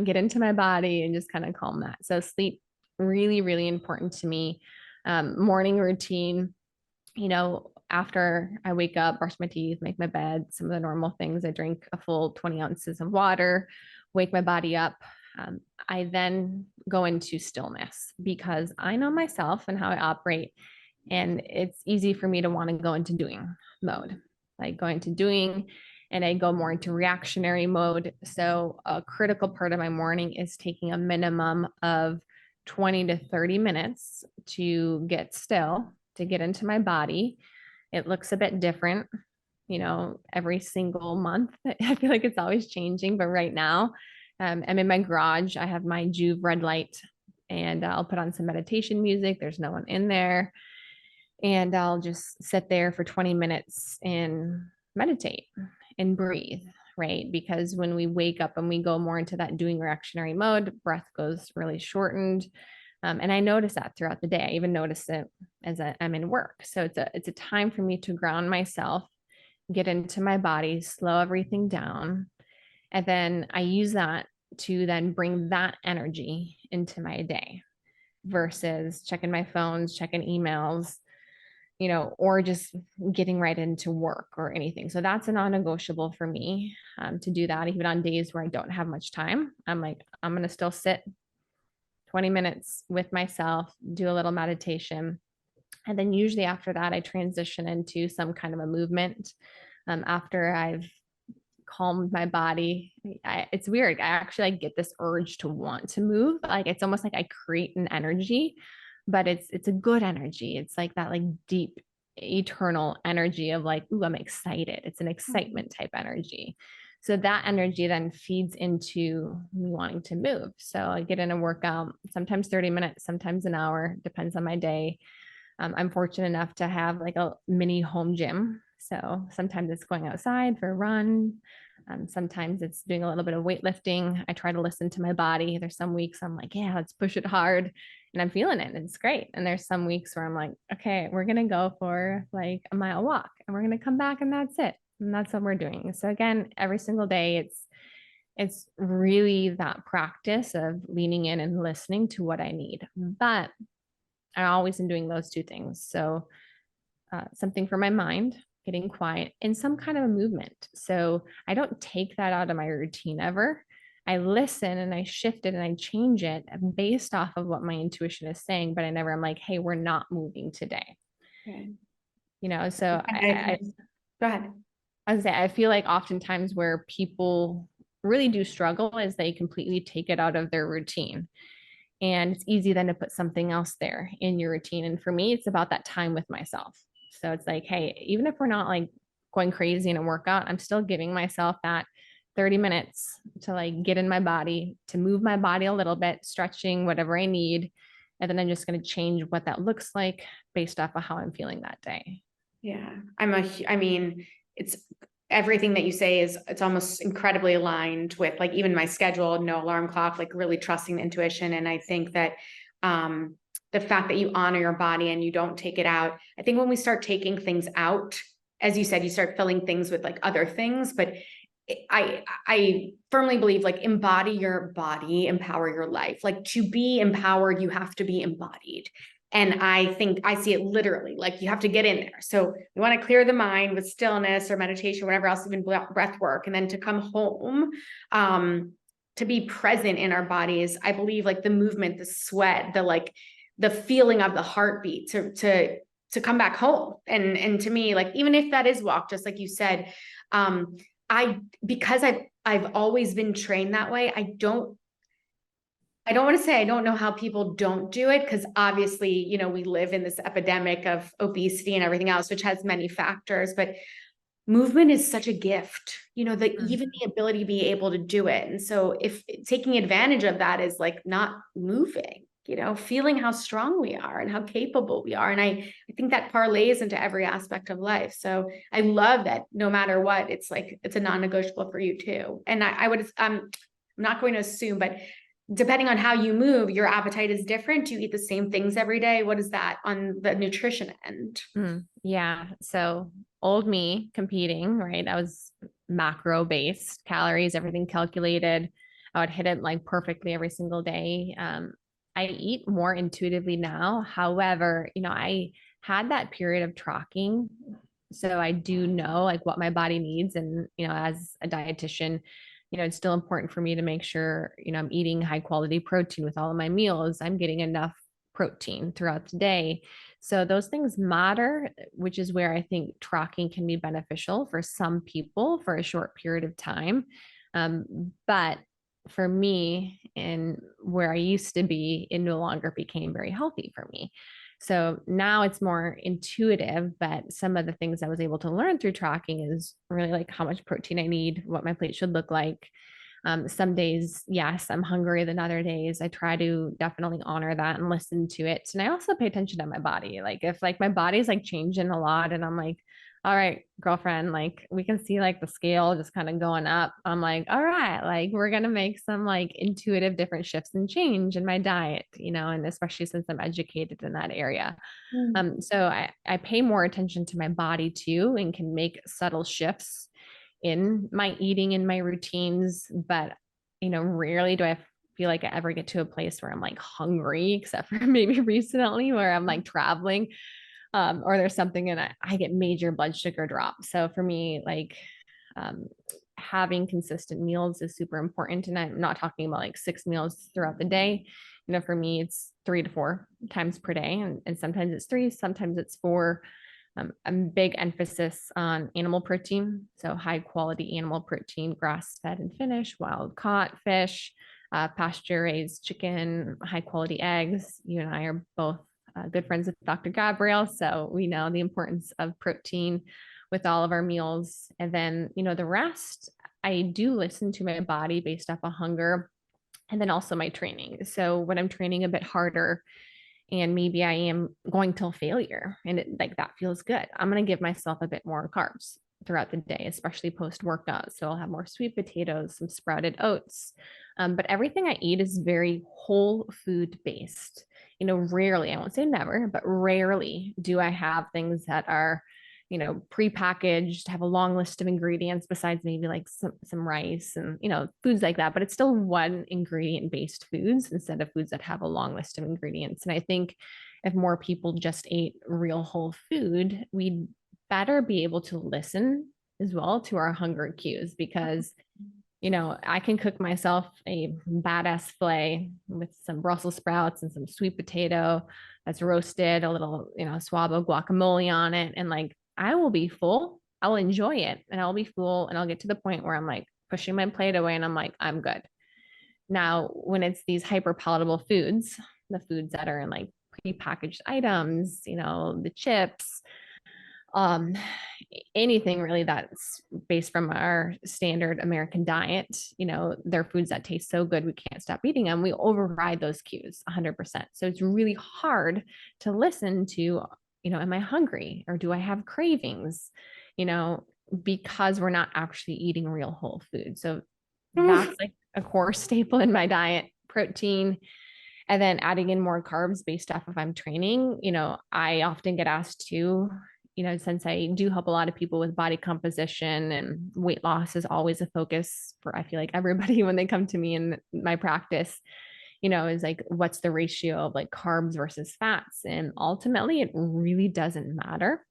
B: get into my body and just kind of calm that. So sleep, really, really important to me. Morning routine, after I wake up, brush my teeth, make my bed, some of the normal things. I drink a full 20 ounces of water, wake my body up. I then go into stillness because I know myself and how I operate. And it's easy for me to want to go into doing mode, like going to doing, and I go more into reactionary mode. So a critical part of my morning is taking a minimum of 20 to 30 minutes to get still, to get into my body. It looks a bit different, every single month. I feel like it's always changing, but right now, I'm in my garage. I have my Juve red light, and I'll put on some meditation music. There's no one in there, and I'll just sit there for 20 minutes and meditate and breathe, right? Because when we wake up and we go more into that doing reactionary mode, breath goes really shortened. And I notice that throughout the day. I even notice it as I'm in work. So it's a time for me to ground myself, get into my body, slow everything down. And then I use that to then bring that energy into my day versus checking my phones, checking emails, or just getting right into work or anything. So that's a non-negotiable for me, to do that. Even on days where I don't have much time, I'm like, I'm going to still sit 20 minutes with myself, do a little meditation. And then usually after that, I transition into some kind of a movement. After I've calmed my body, it's weird. I actually like get this urge to want to move. Like it's almost like I create an energy, but it's a good energy. It's like that like deep eternal energy of like, ooh, I'm excited. It's an excitement type energy. So that energy then feeds into me wanting to move. So I get in a workout, sometimes 30 minutes, sometimes an hour, depends on my day. I'm fortunate enough to have like a mini home gym. So sometimes it's going outside for a run. Sometimes it's doing a little bit of weightlifting. I try to listen to my body. There's some weeks I'm like, yeah, let's push it hard. And I'm feeling it. And it's great. And there's some weeks where I'm like, okay, we're going to go for like a mile walk and we're going to come back and that's it. And that's what we're doing. So again, every single day, it's really that practice of leaning in and listening to what I need. But I always am doing those two things. So something for my mind, getting quiet, and some kind of a movement. So I don't take that out of my routine ever. I listen and I shift it and I change it based off of what my intuition is saying, but I never am like, hey, we're not moving today.
A: Okay.
B: So
A: Go ahead.
B: I would say I feel like oftentimes where people really do struggle is they completely take it out of their routine. And it's easy then to put something else there in your routine. And for me, it's about that time with myself. So it's like, hey, even if we're not like going crazy in a workout, I'm still giving myself that 30 minutes to like get in my body, to move my body a little bit, stretching, whatever I need. And then I'm just going to change what that looks like based off of how I'm feeling that day.
A: Yeah, I mean, it's everything that you say is, it's almost incredibly aligned with like even my schedule, no alarm clock, like really trusting the intuition. And I think that the fact that you honor your body and you don't take it out, I think when we start taking things out, as you said, you start filling things with like other things, but I firmly believe like embody your body, empower your life. Like to be empowered, you have to be embodied. And I think I see it literally, like you have to get in there. So we want to clear the mind with stillness or meditation, whatever else, even breath work. And then to come home, to be present in our bodies. I believe like the movement, the sweat, the feeling of the heartbeat to come back home. And to me, like, even if that is walk, just like you said, because I've always been trained that way, I don't want to say I don't know how people don't do it, because obviously, we live in this epidemic of obesity and everything else, which has many factors, but movement is such a gift, even the ability to be able to do it. And so if taking advantage of that is like not moving, feeling how strong we are and how capable we are. And I think that parlays into every aspect of life. So I love that no matter what, it's like, it's a non-negotiable for you too. And I would, I'm not going to assume, but depending on how you move, your appetite is different. Do you eat the same things every day? What is that on the nutrition end?
B: Yeah. So old me competing, right? I was macro based, calories, everything calculated. I would hit it like perfectly every single day. I eat more intuitively now. However, I had that period of tracking. So I do know like what my body needs. And, as a dietitian, it's still important for me to make sure, I'm eating high quality protein with all of my meals. I'm getting enough protein throughout the day. So those things matter, which is where I think tracking can be beneficial for some people for a short period of time. But for me and where I used to be, it no longer became very healthy for me. So now it's more intuitive, but some of the things I was able to learn through tracking is really like how much protein I need, what my plate should look like. Some days, yes, I'm hungrier than other days. I try to definitely honor that and listen to it. And I also pay attention to my body. Like if like my body's like changing a lot and I'm like, all right, girlfriend, like we can see like the scale just kind of going up. I'm like, all right, like we're gonna make some like intuitive different shifts and change in my diet, and especially since I'm educated in that area. So I pay more attention to my body too and can make subtle shifts in my eating and my routines, but rarely do I feel like I ever get to a place where I'm like hungry, except for maybe recently where I'm like traveling, or there's something and I get major blood sugar drop. So for me, like having consistent meals is super important. And I'm not talking about like 6 meals throughout the day. For me, it's 3 to 4 times per day. And sometimes it's 3, sometimes it's 4. A big emphasis on animal protein. So high quality animal protein, grass fed and finished, wild caught fish, pasture raised chicken, high quality eggs. You and I are both good friends with Dr. Gabrielle. So we know the importance of protein with all of our meals. And then, the rest, I do listen to my body based off of hunger and then also my training. So when I'm training a bit harder, and maybe I am going till failure and like that feels good, I'm going to give myself a bit more carbs throughout the day, especially post workout. So I'll have more sweet potatoes, some sprouted oats. But everything I eat is very whole food based. Rarely, I won't say never, but rarely do I have things that are prepackaged, have a long list of ingredients besides maybe like some rice and, foods like that. But it's still one ingredient based foods instead of foods that have a long list of ingredients. And I think if more people just ate real whole food, we'd better be able to listen as well to our hunger cues, because I can cook myself a badass filet with some Brussels sprouts and some sweet potato that's roasted, a little, swab of guacamole on it. And like, I will be full. I'll enjoy it and I'll be full and I'll get to the point where I'm like pushing my plate away and I'm like, I'm good. Now, when it's these hyper palatable foods, the foods that are in like prepackaged items, the chips, um anything really that's based from our standard American diet, they're foods that taste so good we can't stop eating them. We override those cues 100%. So it's really hard to listen to, am I hungry or do I have cravings, you know, because we're not actually eating real whole food. So that's like a core staple in my diet, protein, and then adding in more carbs based off of I'm training. I often get asked to, since I do help a lot of people with body composition, and weight loss is always a focus for, I feel like, everybody when they come to me in my practice, is like, what's the ratio of like carbs versus fats? And ultimately, it really doesn't matter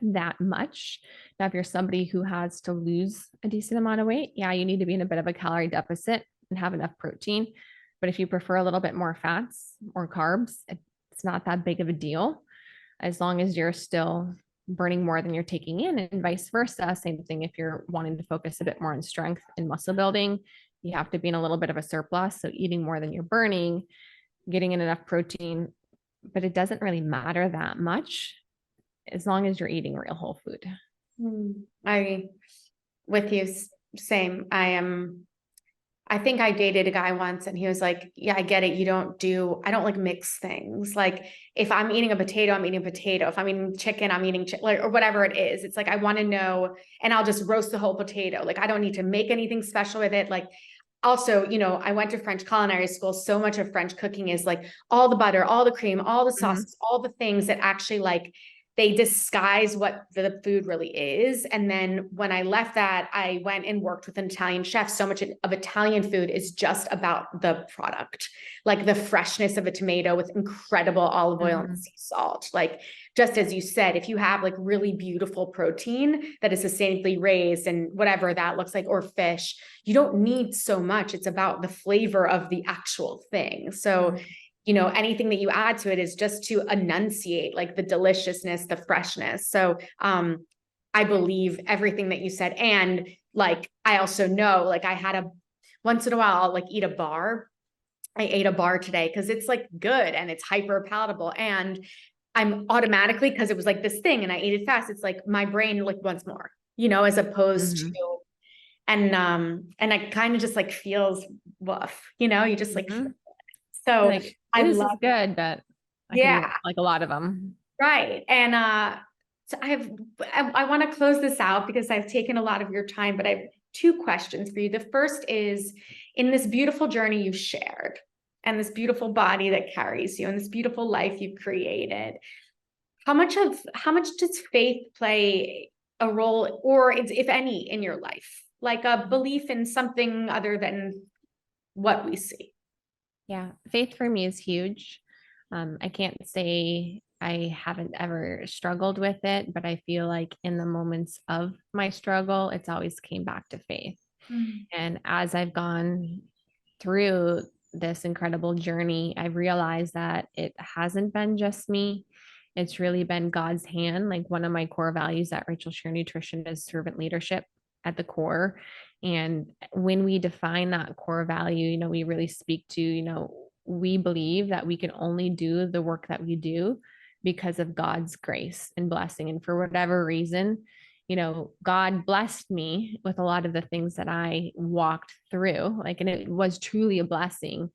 B: that much. Now, if you're somebody who has to lose a decent amount of weight, yeah, you need to be in a bit of a calorie deficit and have enough protein. But if you prefer a little bit more fats or carbs, it's not that big of a deal as long as you're still burning more than you're taking in, and vice versa. Same thing if you're wanting to focus a bit more on strength and muscle building, you have to be in a little bit of a surplus. So eating more than you're burning, getting in enough protein, but it doesn't really matter that much as long as you're eating real whole food.
A: I with you, same. I think I dated a guy once and he was like, yeah, I get it. I don't like mix things. Like if I'm eating a potato, I'm eating a potato. If I'm eating chicken, I'm eating chicken, like, or whatever it is. It's like, I want to know, and I'll just roast the whole potato. Like, I don't need to make anything special with it. Like, also, I went to French culinary school. So much of French cooking is like all the butter, all the cream, all the sauces, all the things that actually like they disguise what the food really is. And then when I left that, I went and worked with an Italian chef. So much of Italian food is just about the product, like the freshness of a tomato with incredible olive oil and sea salt. Like, just as you said, if you have like really beautiful protein that is sustainably raised and whatever that looks like, or fish, you don't need so much. It's about the flavor of the actual thing. So anything that you add to it is just to enunciate like the deliciousness, the freshness. So I believe everything that you said. And like, I also know, like once in a while, I'll like eat a bar. I ate a bar today because it's like good and it's hyper palatable. And I'm automatically, because it was like this thing and I ate it fast, it's like my brain like wants more, as opposed to, and it kind of just like feels woof, you just like, so
B: like, this is good, but I can eat like a lot of them.
A: Right. And so I want to close this out because I've taken a lot of your time, but I have two questions for you. The first is, in this beautiful journey you've shared and this beautiful body that carries you and this beautiful life you've created, how much does faith play a role, or if any, in your life? Like a belief in something other than what we see?
B: Yeah, faith for me is huge. I can't say I haven't ever struggled with it, but I feel like in the moments of my struggle, it's always came back to faith. And as I've gone through this incredible journey, I've realized that it hasn't been just me. It's really been God's hand. Like, one of my core values at Rachel Share Nutrition is servant leadership at the core. And when we define that core value, we really speak to, we believe that we can only do the work that we do because of God's grace and blessing. And for whatever reason, God blessed me with a lot of the things that I walked through, like, and it was truly a blessing.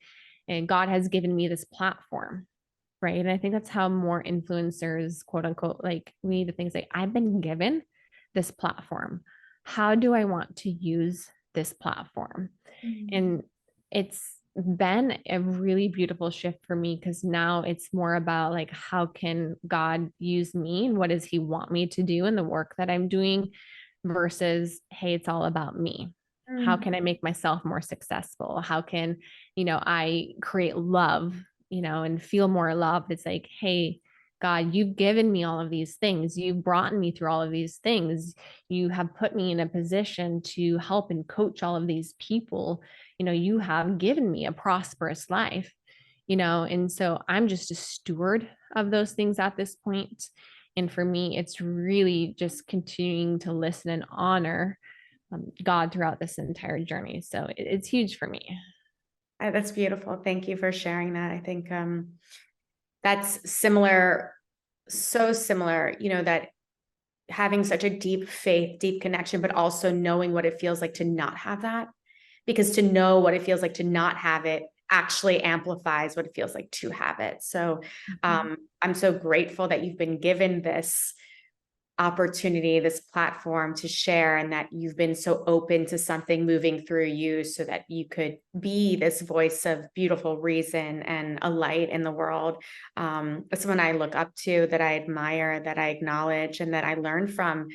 B: And God has given me this platform, right? And I think that's how more influencers, quote unquote, like, we need to think like, I've been given this platform. How do I want to use this platform? And it's been a really beautiful shift for me, because now it's more about like, how can God use me and what does he want me to do in the work that I'm doing, versus, hey, it's all about me. How can I make myself more successful? How can, I create love, and feel more loved? It's like, hey, God, you've given me all of these things. You've brought me through all of these things. You have put me in a position to help and coach all of these people. You have given me a prosperous life, and so I'm just a steward of those things at this point. And for me, it's really just continuing to listen and honor God throughout this entire journey. So it's huge for me.
A: That's beautiful. Thank you for sharing that. I think that's similar, so similar, that having such a deep faith, deep connection, but also knowing what it feels like to not have that, because to know what it feels like to not have it actually amplifies what it feels like to have it. So I'm so grateful that you've been given this opportunity, this platform to share, and that you've been so open to something moving through you so that you could be this voice of beautiful reason and a light in the world. Someone I look up to, that I admire, that I acknowledge, and that I learn from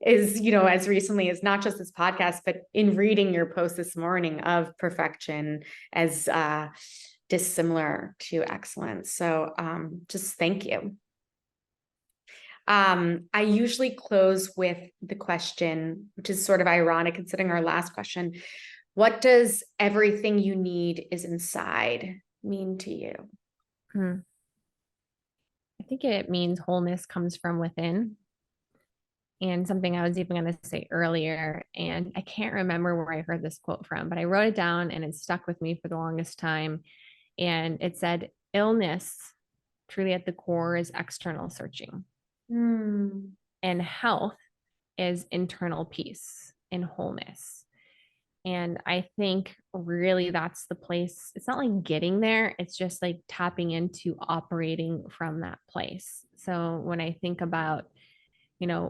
A: is, as recently as not just this podcast, but in reading your post this morning of perfection as dissimilar to excellence. So just thank you. I usually close with the question, which is sort of ironic considering our last question. What does everything you need is inside mean to you?
B: I think it means wholeness comes from within. And something I was even going to say earlier, and I can't remember where I heard this quote from, but I wrote it down and it stuck with me for the longest time. And it said, illness truly at the core is external searching, and health is internal peace and wholeness. And I think really that's the place. It's not like getting there, it's just like tapping into operating from that place. So when I think about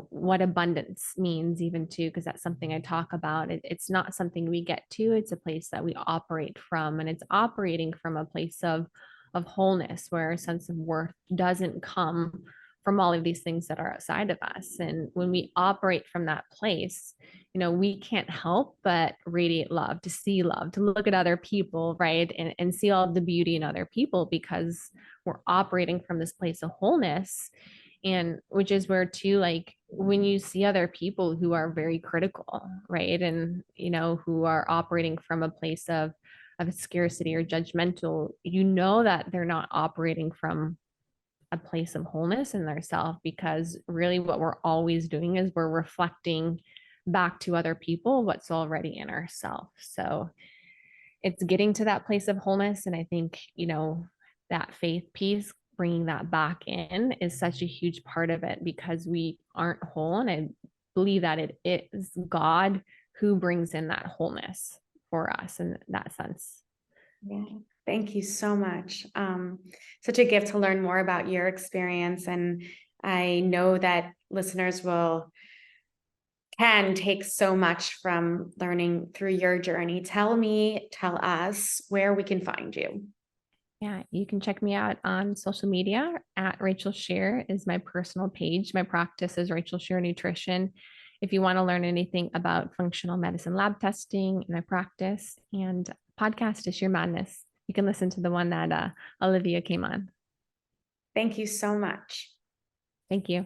B: what abundance means, even too, because that's something I talk about. It's not something we get to, it's a place that we operate from, and it's operating from a place of wholeness, where a sense of worth doesn't come from all of these things that are outside of us. And when we operate from that place, we can't help but radiate love, to see love, to look at other people, right, and see all of the beauty in other people, because we're operating from this place of wholeness. And which is where too, like when you see other people who are very critical, right, and who are operating from a place of scarcity or judgmental, that they're not operating from a place of wholeness in their self, because really what we're always doing is we're reflecting back to other people what's already in ourselves. So it's getting to that place of wholeness. And I think that faith piece, bringing that back in, is such a huge part of it, because we aren't whole. And I believe that it is God who brings in that wholeness for us in that sense.
A: Yeah. Thank you so much. Such a gift to learn more about your experience. And I know that listeners can take so much from learning through your journey. Tell us where we can find you.
B: Yeah, you can check me out on social media at Rachel Shear is my personal page. My practice is Rachel Shear Nutrition. If you want to learn anything about functional medicine lab testing in my practice, and podcast is Sheer Madness. You can listen to the one that Olivia came on.
A: Thank you so much.
B: Thank you.